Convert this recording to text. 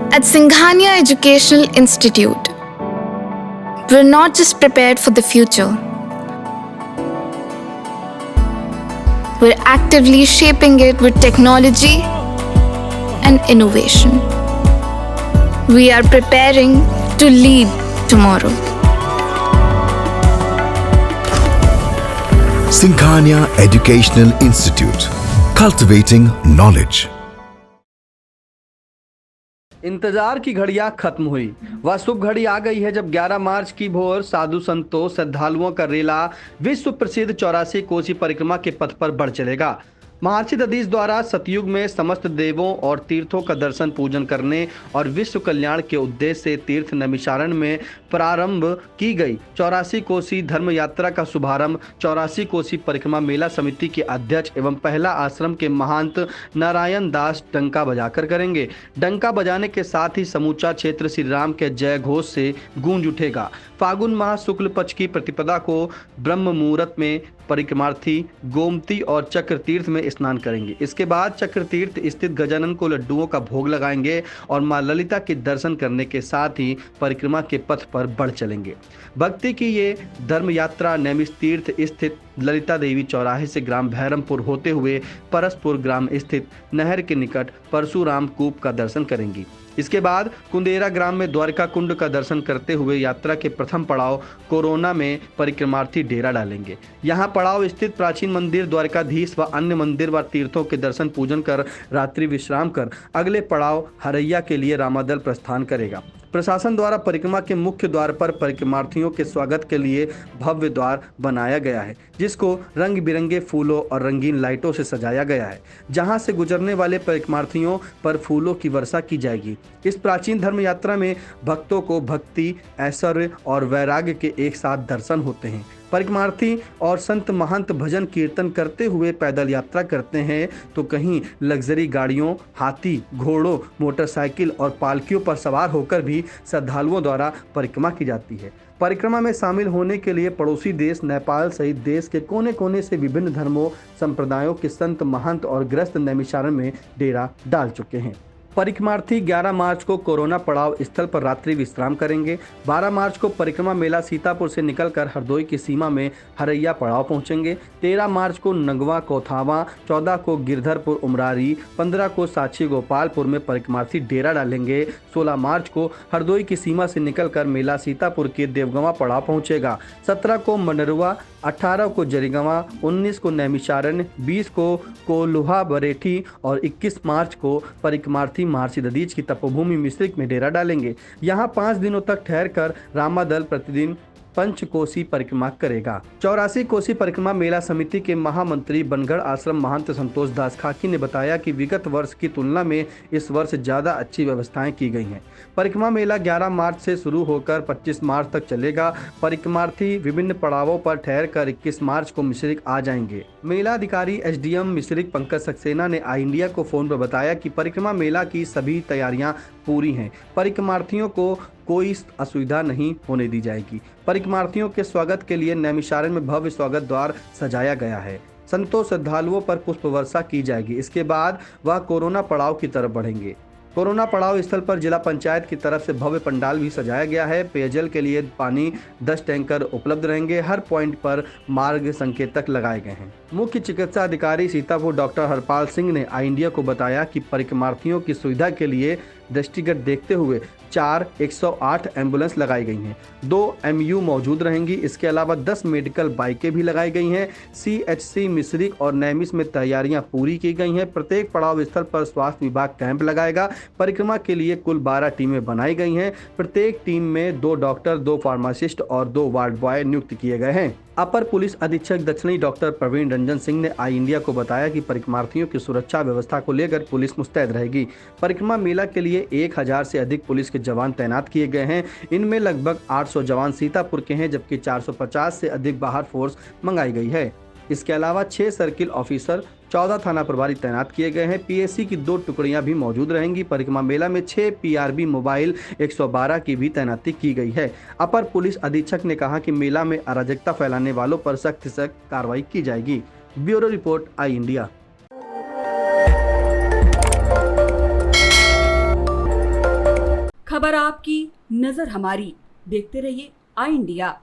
At Singhania Educational Institute, we're not just prepared for the future, we're actively shaping it with technology and innovation. We are preparing to lead tomorrow. Singhania Educational Institute, cultivating knowledge. इंतजार की घड़ियां खत्म हुई। वह शुभ घड़ी आ गई है जब 11 मार्च की भोर साधु संतों श्रद्धालुओं का रेला विश्व प्रसिद्ध 84 कोसी परिक्रमा के पथ पर बढ़ चलेगा। महर्षि दधीच द्वारा सतयुग में समस्त देवों और तीर्थों का दर्शन पूजन करने और विश्व कल्याण के उद्देश्य से तीर्थ नैमिषारण्य में प्रारंभ की गई 84 कोसी धर्म यात्रा का शुभारंभ 84 कोसी परिक्रमा मेला समिति के अध्यक्ष एवं पहला आश्रम के महंत नारायण दास डंका बजाकर करेंगे। डंका बजाने के साथ ही समूचा क्षेत्र श्री राम के जय घोष से गूंज उठेगा। फागुन माह शुक्ल पक्ष की प्रतिपदा को ब्रह्म मुहूर्त में परिक्रमार्थी गोमती और चक्र तीर्थ में स्नान करेंगे। इसके बाद चक्र तीर्थ स्थित गजानन को लड्डुओं का भोग लगाएंगे और मां ललिता के दर्शन करने के साथ ही परिक्रमा के पथ पर बढ़ चलेंगे। भक्ति की ये धर्म यात्रा नैमिष तीर्थ स्थित ललिता देवी चौराहे से ग्राम भैरमपुर होते हुए परसपुर ग्राम स्थित नहर के निकट परशुराम कूप का दर्शन करेंगी। इसके बाद कुंदेरा ग्राम में द्वारका कुंड का दर्शन करते हुए यात्रा के प्रथम पड़ाव कोरोना में परिक्रमार्थी डेरा डालेंगे। यहाँ पड़ाव स्थित प्राचीन मंदिर द्वारकाधीश व अन्य मंदिर व तीर्थों के दर्शन पूजन कर रात्रि विश्राम कर अगले पड़ाव हरैया के लिए रामादल प्रस्थान करेगा। प्रशासन द्वारा परिक्रमा के मुख्य द्वार पर परिक्रमार्थियों के स्वागत के लिए भव्य द्वार बनाया गया है, जिसको रंग बिरंगे फूलों और रंगीन लाइटों से सजाया गया है, जहां से गुजरने वाले परिक्रमार्थियों पर फूलों की वर्षा की जाएगी। इस प्राचीन धर्म यात्रा में भक्तों को भक्ति, ऐश्वर्य और वैराग्य के एक साथ दर्शन होते हैं। परिक्रमार्थी और संत महंत भजन कीर्तन करते हुए पैदल यात्रा करते हैं तो कहीं लग्जरी गाड़ियों, हाथी, घोड़ों, मोटरसाइकिल और पालकियों पर सवार होकर भी श्रद्धालुओं द्वारा परिक्रमा की जाती है। परिक्रमा में शामिल होने के लिए पड़ोसी देश नेपाल सहित देश के कोने कोने से विभिन्न धर्मों, संप्रदायों के संत महंत और ग्रस्त नैमिषारण्य में डेरा डाल चुके हैं। परिक्रमार्थी 11 मार्च को कोरोना पड़ाव स्थल पर रात्रि विश्राम करेंगे। 12 मार्च को परिक्रमा मेला सीतापुर से निकलकर हरदोई की सीमा में हरैया पड़ाव पहुंचेंगे। 13 मार्च को नगवा कोथावा, 14 को गिरधरपुर उमरारी, 15 को साक्षी गोपालपुर में परिक्रमार्थी डेरा डालेंगे। 16 मार्च को हरदोई की सीमा से निकलकर मेला सीतापुर के देवगंवा पड़ाव पहुंचेगा। 17 को मनरुआ, 18 को जरीगंवा, 19 को नैमिषारण्य, 20 को कोल्हा बरेठी और 21 मार्च को परिक्रमार्थी महर्षि दधीच की तपोभूमि मिश्रिक में डेरा डालेंगे। यहाँ 5 दिनों तक ठहरकर रामादल प्रतिदिन पंचकोसी परिक्रमा करेगा। 84 कोसी परिक्रमा मेला समिति के महामंत्री बनगढ़ आश्रम महंत संतोष दास खाकी ने बताया कि विगत वर्ष की तुलना में इस वर्ष ज्यादा अच्छी व्यवस्थाएं की गई हैं। परिक्रमा मेला 11 मार्च से शुरू होकर 25 मार्च तक चलेगा। परिक्रमार्थी विभिन्न पड़ावों पर ठहरकर 21 मार्च को मिश्रिक आ जाएंगे। मेला अधिकारी एसडीएम मिश्रिक पंकज सक्सेना ने आई इंडिया को फोन पर बताया कि परिक्रमा मेला की सभी तैयारियां पूरी हैं। परिक्रमार्थियों को कोई असुविधा नहीं होने दी जाएगी। परिक्रमार्थियों के स्वागत के लिए नैमिषारण्य में भव्य स्वागत द्वार सजाया गया है। संतों श्रद्धालुओं पर पुष्प वर्षा की जाएगी। इसके बाद वह कोरोना पड़ाव की तरफ बढ़ेंगे। कोरोना पड़ाव स्थल पर जिला पंचायत की तरफ से भव्य पंडाल भी सजाया गया है। पेयजल के लिए पानी 10 टैंकर उपलब्ध रहेंगे। हर पॉइंट पर मार्ग संकेतक लगाए गए हैं। मुख्य चिकित्सा अधिकारी सीतापुर डॉक्टर हरपाल सिंह ने आई इंडिया को बताया कि परिक्रमार्थियों की सुविधा के लिए दृष्टिगत देखते हुए 4 108 एम्बुलेंस लगाई गई हैं। 2 MU मौजूद रहेंगी। इसके अलावा 10 मेडिकल बाइकें भी लगाई गई हैं। CHC मिश्रिक और नैमिष में तैयारियां पूरी की गई हैं। प्रत्येक पड़ाव स्थल पर स्वास्थ्य विभाग कैंप लगाएगा। परिक्रमा के लिए कुल 12 टीमें बनाई गई हैं। प्रत्येक टीम में 2 डॉक्टर, 2 फार्मासिस्ट और 2 वार्ड बॉय नियुक्त किए गए हैं। अपर पुलिस अधीक्षक दक्षिणी डॉक्टर प्रवीण रंजन सिंह ने आई इंडिया को बताया कि परिक्रमार्थियों की सुरक्षा व्यवस्था को लेकर पुलिस मुस्तैद रहेगी। परिक्रमा मेला के लिए 1000 से अधिक पुलिस के जवान तैनात किए गए हैं। इनमें लगभग 800 जवान सीतापुर के हैं, जबकि 450 से अधिक बाहर फोर्स मंगाई गई है। इसके अलावा 6 सर्किल ऑफिसर, 14 थाना प्रभारी तैनात किए गए हैं। पीएससी की 2 टुकड़ियां भी मौजूद रहेंगी। परिक्रमा मेला में 6 PRB मोबाइल 112 की भी तैनाती की गई है। अपर पुलिस अधीक्षक ने कहा कि मेला में अराजकता फैलाने वालों पर सख्त से कार्रवाई की जाएगी। ब्यूरो रिपोर्ट, आई इंडिया। खबर आपकी, नजर हमारी। देखते रहिए आई इंडिया।